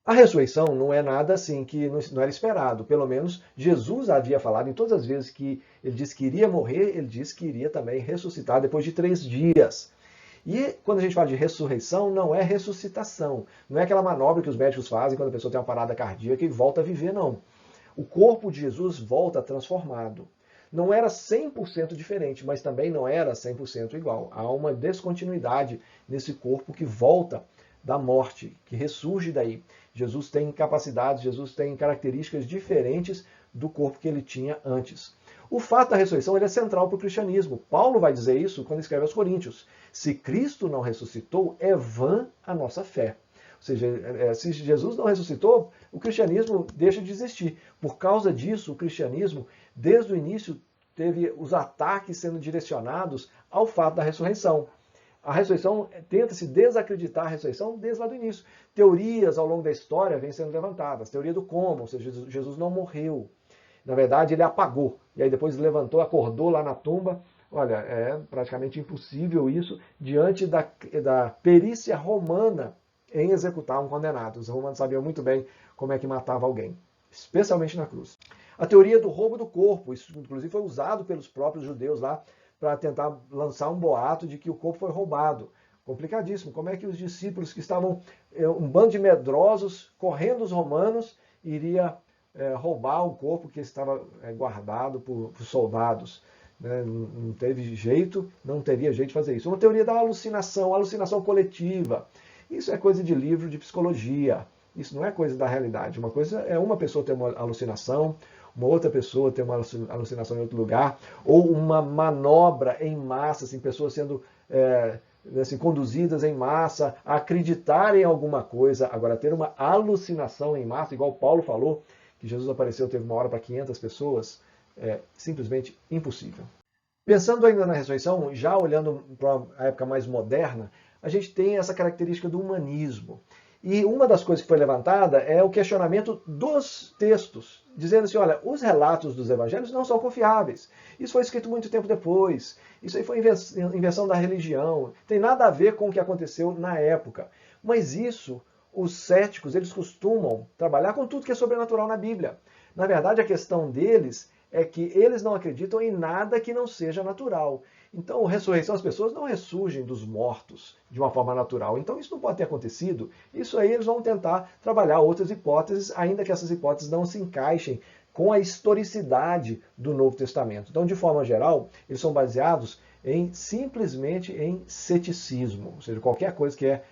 A ressurreição não é nada assim que não era esperado. Pelo menos Jesus havia falado em todas as vezes que ele disse que iria morrer, ele disse que iria também ressuscitar depois de 3 dias. E quando a gente fala de ressurreição, não é ressuscitação. Não é aquela manobra que os médicos fazem quando a pessoa tem uma parada cardíaca e volta a viver, não. O corpo de Jesus volta transformado. Não era 100% diferente, mas também não era 100% igual. Há uma descontinuidade nesse corpo que volta da morte, que ressurge daí. Jesus tem capacidades, Jesus tem características diferentes do corpo que ele tinha antes. O fato da ressurreição ele é central para o cristianismo. Paulo vai dizer isso quando escreve aos Coríntios. Se Cristo não ressuscitou, é vã a nossa fé. Ou seja, se Jesus não ressuscitou, o cristianismo deixa de existir. Por causa disso, o cristianismo, desde o início, teve os ataques sendo direcionados ao fato da ressurreição. A ressurreição, tenta-se desacreditar a ressurreição desde lá do início. Teorias ao longo da história vêm sendo levantadas. Teoria do como, ou seja, Jesus não morreu. Na verdade, ele apagou. E aí depois levantou, acordou lá na tumba. Olha, é praticamente impossível isso diante da perícia romana em executar um condenado. Os romanos sabiam muito bem como é que matava alguém, especialmente na cruz. A teoria do roubo do corpo, isso inclusive foi usado pelos próprios judeus lá para tentar lançar um boato de que o corpo foi roubado. Complicadíssimo. Como é que os discípulos que estavam, um bando de medrosos, correndo os romanos, iria roubar o corpo que estava guardado por soldados? Não teve jeito, não teria jeito de fazer isso. Uma teoria da alucinação, alucinação coletiva. Isso é coisa de livro de psicologia. Isso não é coisa da realidade. Uma coisa é uma pessoa ter uma alucinação, uma outra pessoa ter uma alucinação em outro lugar, ou uma manobra em massa, assim, pessoas sendo assim, conduzidas em massa a acreditar em alguma coisa. Agora, ter uma alucinação em massa, igual Paulo falou, que Jesus apareceu, teve uma hora para 500 pessoas, é simplesmente impossível. Pensando ainda na ressurreição, já olhando para a época mais moderna, a gente tem essa característica do humanismo. E uma das coisas que foi levantada é o questionamento dos textos, dizendo assim, olha, os relatos dos evangelhos não são confiáveis. Isso foi escrito muito tempo depois. Isso aí foi invenção da religião. Tem nada a ver com o que aconteceu na época. Mas isso, os céticos, eles costumam trabalhar com tudo que é sobrenatural na Bíblia. Na verdade, a questão deles é que eles não acreditam em nada que não seja natural. Então, a ressurreição, as pessoas não ressurgem dos mortos de uma forma natural. Então, isso não pode ter acontecido. Isso aí eles vão tentar trabalhar outras hipóteses, ainda que essas hipóteses não se encaixem com a historicidade do Novo Testamento. Então, de forma geral, eles são baseados simplesmente em ceticismo. Ou seja, qualquer coisa que é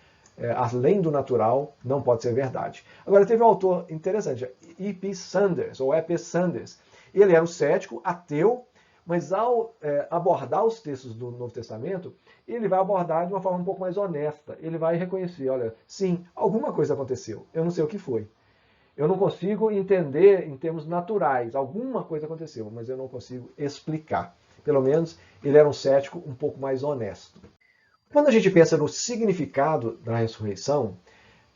além do natural não pode ser verdade. Agora, teve um autor interessante, E.P. Sanders, ou E.P. Sanders. Ele era um cético, ateu, mas ao abordar os textos do Novo Testamento, ele vai abordar de uma forma um pouco mais honesta. Ele vai reconhecer, olha, sim, alguma coisa aconteceu, eu não sei o que foi. Eu não consigo entender em termos naturais, alguma coisa aconteceu, mas eu não consigo explicar. Pelo menos ele era um cético um pouco mais honesto. Quando a gente pensa no significado da ressurreição,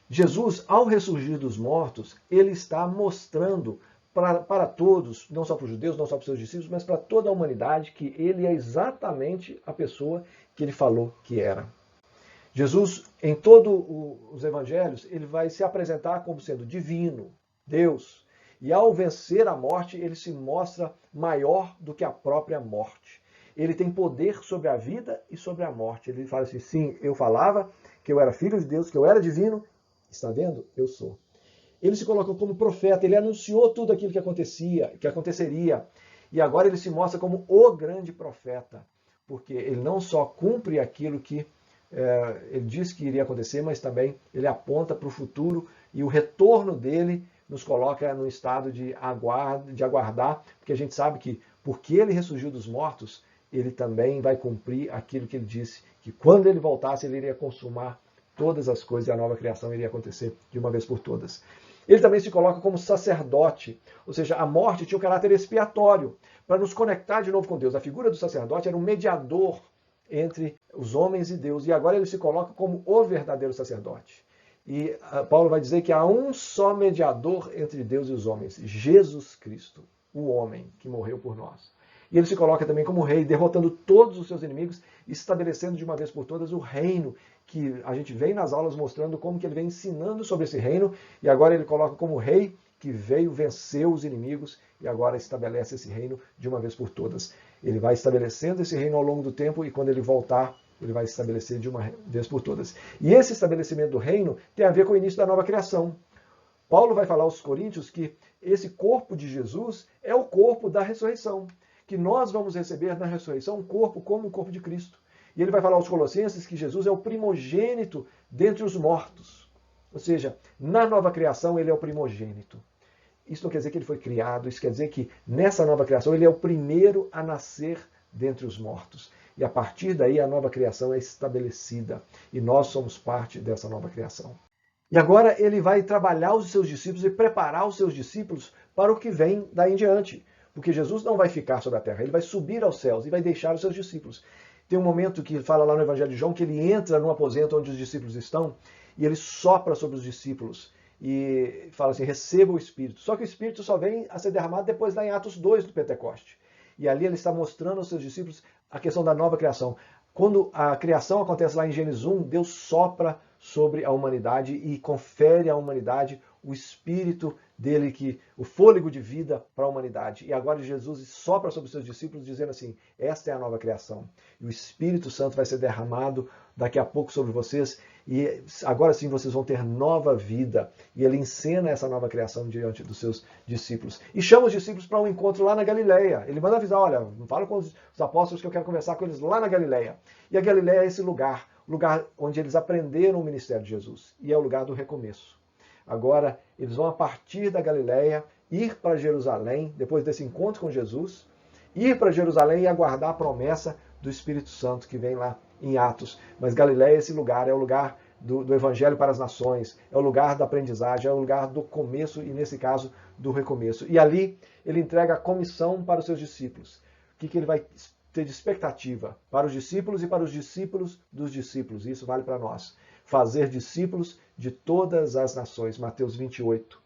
Jesus, ao ressurgir dos mortos, ele está mostrando para todos, não só para os judeus, não só para os seus discípulos, mas para toda a humanidade, que ele é exatamente a pessoa que ele falou que era. Jesus, em todos os evangelhos, ele vai se apresentar como sendo divino, Deus. E ao vencer a morte, ele se mostra maior do que a própria morte. Ele tem poder sobre a vida e sobre a morte. Ele fala assim, sim, eu falava que eu era filho de Deus, que eu era divino. Está vendo? Eu sou. Ele se colocou como profeta, ele anunciou tudo aquilo que aconteceria. E agora ele se mostra como o grande profeta, porque ele não só cumpre aquilo que ele disse que iria acontecer, mas também ele aponta para o futuro e o retorno dele nos coloca no estado de aguardar, porque a gente sabe que, porque ele ressurgiu dos mortos, ele também vai cumprir aquilo que ele disse, que quando ele voltasse, ele iria consumar todas as coisas e a nova criação iria acontecer de uma vez por todas. Ele também se coloca como sacerdote, ou seja, a morte tinha um caráter expiatório, para nos conectar de novo com Deus. A figura do sacerdote era um mediador entre os homens e Deus, e agora ele se coloca como o verdadeiro sacerdote. E Paulo vai dizer que há um só mediador entre Deus e os homens, Jesus Cristo, o homem que morreu por nós. E ele se coloca também como rei, derrotando todos os seus inimigos, estabelecendo de uma vez por todas o reino, que a gente vem nas aulas mostrando como que ele vem ensinando sobre esse reino, e agora ele coloca como rei que veio, venceu os inimigos e agora estabelece esse reino de uma vez por todas. Ele vai estabelecendo esse reino ao longo do tempo e quando ele voltar, ele vai estabelecer de uma vez por todas. E esse estabelecimento do reino tem a ver com o início da nova criação. Paulo vai falar aos Coríntios que esse corpo de Jesus é o corpo da ressurreição, que nós vamos receber na ressurreição um corpo como o corpo de Cristo. E ele vai falar aos Colossenses que Jesus é o primogênito dentre os mortos. Ou seja, na nova criação ele é o primogênito. Isso não quer dizer que ele foi criado, isso quer dizer que nessa nova criação ele é o primeiro a nascer dentre os mortos. E a partir daí a nova criação é estabelecida. E nós somos parte dessa nova criação. E agora ele vai trabalhar os seus discípulos e preparar os seus discípulos para o que vem daí em diante. Porque Jesus não vai ficar sobre a terra, ele vai subir aos céus e vai deixar os seus discípulos. Tem um momento que fala lá no Evangelho de João que ele entra no aposento onde os discípulos estão e ele sopra sobre os discípulos e fala assim, receba o Espírito. Só que o Espírito só vem a ser derramado depois lá em Atos 2 do Pentecoste. E ali ele está mostrando aos seus discípulos a questão da nova criação. Quando a criação acontece lá em Gênesis 1, Deus sopra sobre a humanidade e confere à humanidade o Espírito dele, o fôlego de vida para a humanidade. E agora Jesus sopra sobre os seus discípulos dizendo assim, esta é a nova criação. E o Espírito Santo vai ser derramado daqui a pouco sobre vocês e agora sim vocês vão ter nova vida. E ele encena essa nova criação diante dos seus discípulos. E chama os discípulos para um encontro lá na Galileia. Ele manda avisar, olha, fala com os apóstolos que eu quero conversar com eles lá na Galileia. E a Galileia é esse lugar onde eles aprenderam o ministério de Jesus. E é o lugar do recomeço. Agora, eles vão a partir da Galileia ir para Jerusalém, depois desse encontro com Jesus, ir para Jerusalém e aguardar a promessa do Espírito Santo que vem lá em Atos. Mas Galileia é esse lugar, é o lugar do Evangelho para as nações, é o lugar da aprendizagem, é o lugar do começo e, nesse caso, do recomeço. E ali ele entrega a comissão para os seus discípulos. O que ele vai ter de expectativa para os discípulos e para os discípulos dos discípulos? Isso vale para nós. Fazer discípulos de todas as nações. Mateus 28.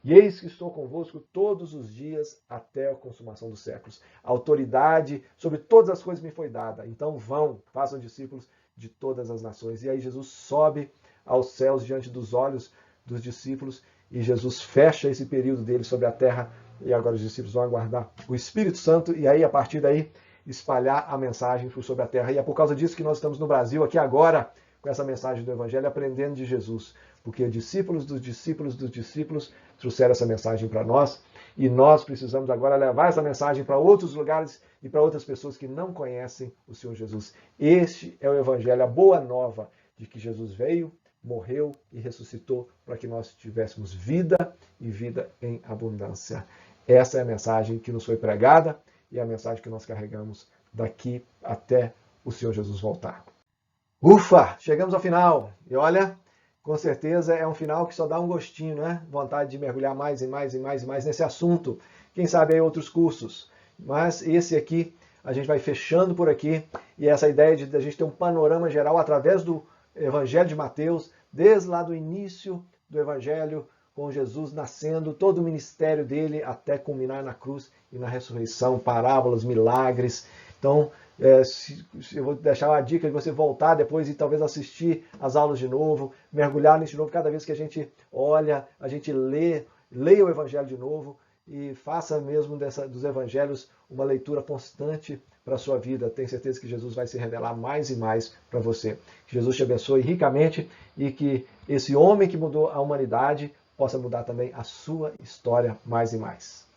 E eis que estou convosco todos os dias até a consumação dos séculos. A autoridade sobre todas as coisas me foi dada. Então vão, façam discípulos de todas as nações. E aí Jesus sobe aos céus diante dos olhos dos discípulos e Jesus fecha esse período dele sobre a terra e agora os discípulos vão aguardar o Espírito Santo e aí a partir daí espalhar a mensagem sobre a terra. E é por causa disso que nós estamos no Brasil aqui agora com essa mensagem do Evangelho, aprendendo de Jesus. Porque discípulos dos discípulos dos discípulos trouxeram essa mensagem para nós e nós precisamos agora levar essa mensagem para outros lugares e para outras pessoas que não conhecem o Senhor Jesus. Este é o Evangelho, a boa nova de que Jesus veio, morreu e ressuscitou para que nós tivéssemos vida e vida em abundância. Essa é a mensagem que nos foi pregada e é a mensagem que nós carregamos daqui até o Senhor Jesus voltar. Ufa! Chegamos ao final. E olha, com certeza é um final que só dá um gostinho, né? Vontade de mergulhar mais e mais e mais e mais nesse assunto. Quem sabe aí outros cursos. Mas esse aqui, a gente vai fechando por aqui. E essa ideia de a gente ter um panorama geral através do Evangelho de Mateus, desde lá do início do Evangelho, com Jesus nascendo, todo o ministério dele até culminar na cruz e na ressurreição, parábolas, milagres. Então, eu vou deixar a dica de você voltar depois e talvez assistir as aulas de novo, mergulhar nisso de novo. Cada vez que a gente olha, a gente leia o Evangelho de novo e faça mesmo dos Evangelhos uma leitura constante para a sua vida. Tenho certeza que Jesus vai se revelar mais e mais para você. Que Jesus te abençoe ricamente e que esse homem que mudou a humanidade possa mudar também a sua história mais e mais.